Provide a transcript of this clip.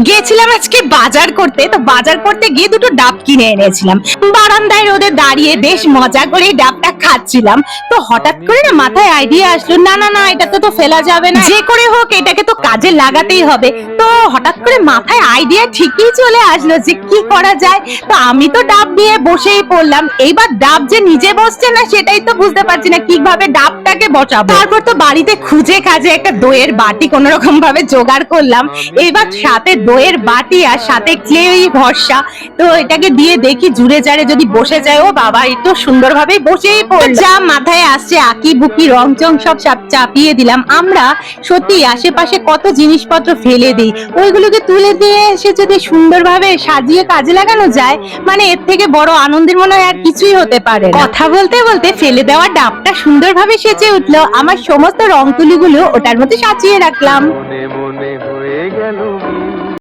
গেছিলাম আজকে বাজার করতে, তো বাজার করতে গিয়ে দুটো ডাব কিনে এনেছিলাম। বারান্দায় রোদে দাঁড়িয়ে বেশ মজা করে এই ডাবটা খাচ্ছিলাম। তো হঠাৎ করে না মাথায় আইডিয়া আসলো, না না না, এটা তো ফেলা যাবে না, যে করে হোক এটাকে তো কাজে লাগাতেই হবে। তো হঠাৎ করে মাথায় আইডিয়া ঠিকই চলে আসলো যে কি করা যায়। তো আমি তো ডাব নিয়ে বসেই পড়লাম। এইবার ডাব যে নিজে বসছে না সেটাই তো বুঝতে পারছি না কিভাবে ডাবটাকে বসাবো। তারপর তো বাড়িতে খুঁজে খাজে একটা দইয়ের বাটি কোন রকম ভাবে জোগাড় করলাম। এবার সাথে দইয়ের বাটি আর সাথে ক্লেই ভরসা। তো এটাকে দিয়ে দেখি জুড়ে জারে যদি বসে যায়। ও বাবা, এই তো সুন্দরভাবে বসেই পড়ল। যা মাথায় আসছে আঁকি বুকি রং চং সব চাপিয়ে দিলাম। আমরা সত্যি আশেপাশে কত জিনিসপত্র ফেলে দিই, ওইগুলোকে তুলে দিয়ে এসে যদি সুন্দরভাবে সাজিয়ে কাজে লাগানো যায়, মানে এর থেকে বড় আনন্দের মনে হয় আর কিছুই হতে পারে না। কথা বলতে বলতে ফেলে দেওয়া ডাবটা সুন্দরভাবে সেজে উঠলো। আমার সমস্ত রং তুলিগুলো ওটার মধ্যে সাজিয়ে রাখলাম। মনে মনে